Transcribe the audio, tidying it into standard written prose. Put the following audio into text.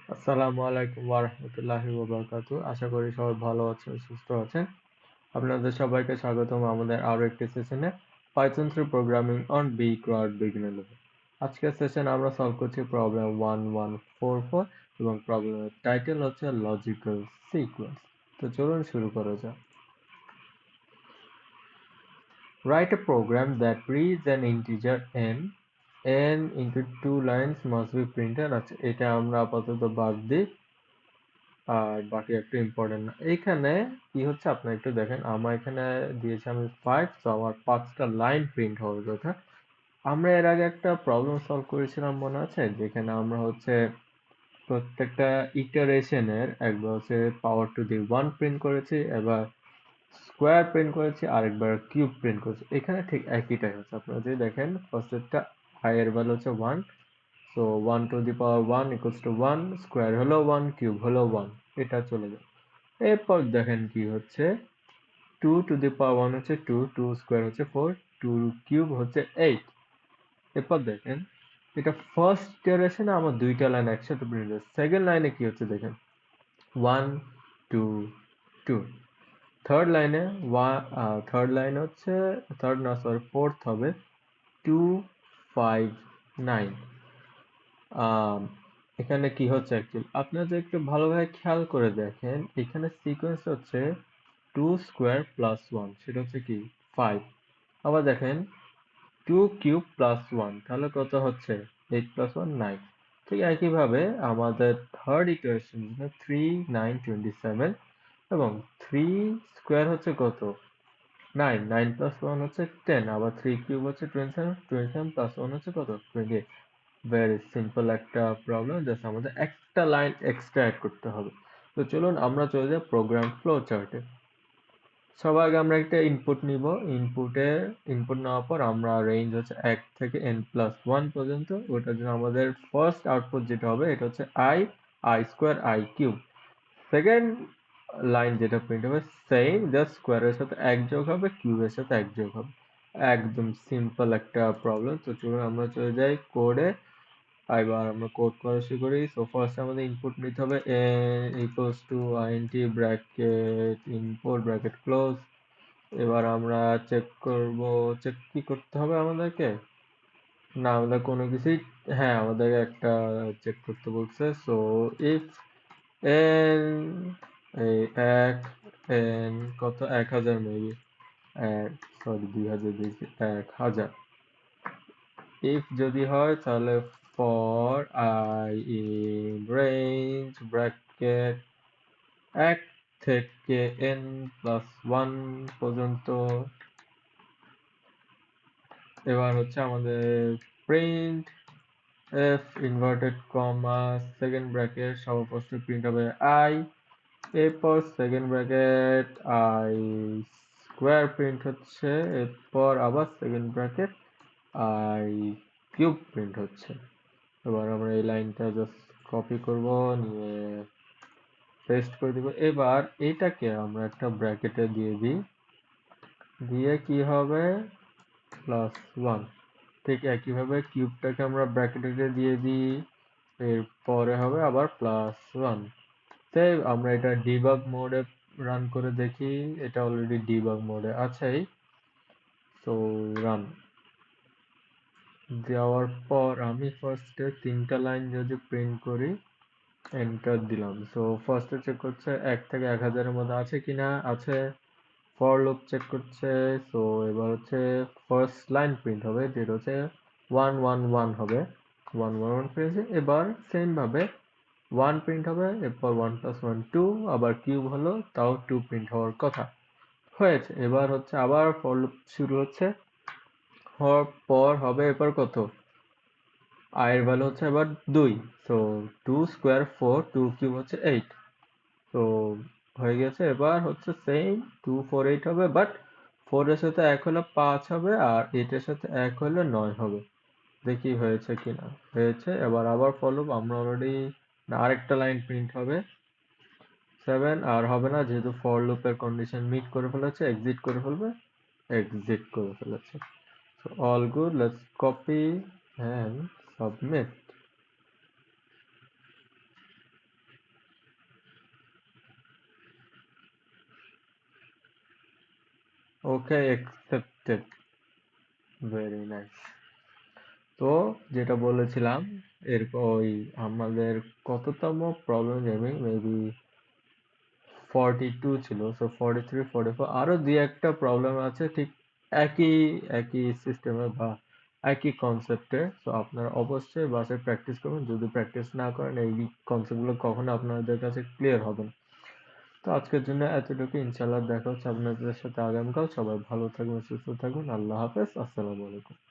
আসসালামু আলাইকুম ওয়া রাহমাতুল্লাহি ওয়া বারাকাতুহু। আশা করি সবাই ভালো আছেন, সুস্থ আছেন। আপনাদের সবাইকে স্বাগতম আমাদের আরো একটি সেশনে Python 3 programming on Beecrowd beginner level. আজকের সেশনে আমরা সলভ করছি প্রবলেম 1144 এবং প্রবলেমের টাইটেল হচ্ছে লজিক্যাল সিকোয়েন্স। তো চলুন শুরু করা যাক। Write a program that reads an integer n into two lines must be printed। আচ্ছা, এটা আমরা আপাতত বাদ দিই। আর বাকি একটু ইম্পর্টেন্ট না। এইখানে কি হচ্ছে আপনারা একটু দেখেন, আমার এখানে দিয়েছে আমি 5, তো আমার 5টা লাইন প্রিন্ট হওয়ার কথা। আমরা এর আগে একটা প্রবলেম সলভ করেছিলাম মনে আছে, যেখানে আমরা হচ্ছে প্রত্যেকটা ইটারেশনের একবার হচ্ছে পাওয়ার টু দি 1 প্রিন্ট করেছি, এবার স্কোয়ার প্রিন্ট করেছি, আর একবার কিউব প্রিন্ট করেছি। এখানে ঠিক একইটাই হচ্ছে। আপনারা যদি দেখেন ফার্স্টেরটা i এর ভ্যালু হচ্ছে 1, so 1 to the power 1 equals to 1, square হলো 1, কিউব হলো 1, এটা চলে যায়। এরপর দেখেন কি হচ্ছে, 2 টু দি পাওয়ার 1 হচ্ছে 2, 2 স্কোয়ার হচ্ছে 4, 2 কিউব হচ্ছে 8। এরপর দেখেন এটা ফার্স্ট ইটারেশনে আমার দুইটা লাইন একসাথে প্রিন্ট হচ্ছে। সেকেন্ড লাইনে কি হচ্ছে দেখেন, 1 2 2। থার্ড লাইন হচ্ছে, থার্ড না সরি ফোর্থ হবে 2 5 9। এখানে কি হচ্ছে অ্যাকচুয়ালি আপনারা যদি একটু ভালোভাবে খেয়াল করে দেখেন, এখানে সিকোয়েন্স হচ্ছে 2 স্কোয়ার প্লাস 1, সেটা হচ্ছে কি 5। আবার দেখেন 2 কিউব প্লাস 1, তাহলে কত হচ্ছে 8 প্লাস 1 9। ঠিক একইভাবে আমাদের থার্ড ইকুয়েশন 3 9 27 এবং 3 স্কোয়ার হচ্ছে কত 9, 9 প্লাস 1 হচ্ছে 10, আবার 3 কিউব হচ্ছে 27, 27 প্লাস 1 হচ্ছে কত 28। ভেরি সিম্পল একটা প্রবলেম, জাস্ট আমাদের একটা লাইন এক্সট্রা অ্যাড করতে হবে। তো চলুন আমরা চলে যাই প্রোগ্রাম ফ্লো চার্টে। সবার আগে আমরা একটা ইনপুট নিব। ইনপুট নেওয়ার পর আমরা রেঞ্জ হচ্ছে 1 থেকে n+1 পর্যন্ত। ওটার জন্য আমাদের ফার্স্ট আউটপুট যেটা হবে এটা হচ্ছে i square i cube. Second line যেটা প্রিন্ট হবে সেম, জাস্ট স্কোয়ারের সাথে 1 যোগ হবে, কিউবের সাথে 1 যোগ হবে। একদম সিম্পল একটা প্রবলেম। তো চলুন আমরা চলে যাই কোডে। এবার আমরা কোড করা শুরু করি। সো ফার্স্ট আমাদের ইনপুট নিতে হবে n equals to int bracket input bracket close. এবার আমরা চেক করব, চেক কি করতে হবে আমাদেরকে, না আমাদের কোনো কিছুই, হ্যাঁ আমাদেরকে একটা চেক করতে বলছে। সো ইফ n এই এক n কত 1000 মেবি, সরি 2000 দিয়েছি, 1000। ইফ যদি হয় তাহলে for i in range bracket 1 থেকে n+1 পর্যন্ত। এবার হচ্ছে আমাদের print F inverted comma second bracket সবার ফার্স্টে প্রিন্ট হবে i, এরপর second bracket i square print হচ্ছে, এরপর আবার second bracket i cube print হচ্ছে। এবার আমরা এই লাইনটা জাস্ট কপি করব, নিয়ে পেস্ট করে দিব। এবার এটাকে আমরা একটা ব্র্যাকেটে দিয়ে দিই, দিয়ে কি হবে +1। ঠিক একইভাবে কিউবটাকে আমরা ব্র্যাকেটে দিয়ে দিই, এরপরে হবে আবার +1। তাই আমরা এটা ডিবাগ মোডে রান করে দেখি। এটা অলরেডি ডিবাগ মোডে আছেই। তো রান দেওয়ার পর আমি ফার্স্টে 3টা লাইন যদি প্রিন্ট করি, এন্টার দিলাম। সো ফার্স্টে চেক করছে 1 থেকে 1000 এর মধ্যে আছে কিনা, আছে। ফর লুপ চেক করছে। সো এবার হচ্ছে ফার্স্ট লাইন প্রিন্ট হবে, যেটা হচ্ছে 111 হবে, 111 পেয়েছে। এবার সেম ভাবে 1 প্রিন্ট হবে, এরপর 1 + 1 2, আবার কিউব হলো, তাও 2 প্রিন্ট হওয়ার কথা হয়েছে। এবার হচ্ছে আবার ফর লুপ শুরু হচ্ছে, হওয়ার পর হবে এরপর কত, i এর ভ্যালু হচ্ছে এবার 2, সো 2 স্কোয়ার 4, 2 কিউব হচ্ছে 8। তো হয়ে গেছে। এবার হচ্ছে সেম 2 4 8 হবে, বাট 4 এর সাথে 1 হলে 5 হবে, আর 8 এর সাথে 1 হলে 9 হবে। দেখি হয়েছে কিনা, হয়েছে। এবার আবার ফলো, আমরা অলরেডি আরেকটা লাইন প্রিন্ট হবে 7, আর হবে না যেহেতু ফর লুপের কন্ডিশন মিট করে ফেলেছে, এক্সিট করে ফেলবে, এক্সিট করে ফেলেছে। So all good, let's copy and submit. Okay, accepted. Very nice. তো যেটা বলেছিলাম, এর ওই আমাদের কততম প্রবলেম গেমিং মেবি 42 ছিল, সো 43 44 আরো দুই একটা প্রবলেম আছে ঠিক একই একই সিস্টেমে বা একই কনসেপ্টে। তো আপনারা অবশ্যই বাসায় প্র্যাকটিস করবেন, যদি প্র্যাকটিস না করেন এই কনসেপ্টগুলো কখনো আপনাদের কাছে ক্লিয়ার হবে না। তো আজকের জন্য এতটুকু, ইনশাল্লাহ দেখা হচ্ছে আপনাদের সাথে আগামীকাল। সবাই ভালো থাকবেন, সুস্থ থাকবেন, আল্লাহ হাফেজ, আসসালামু আলাইকুম।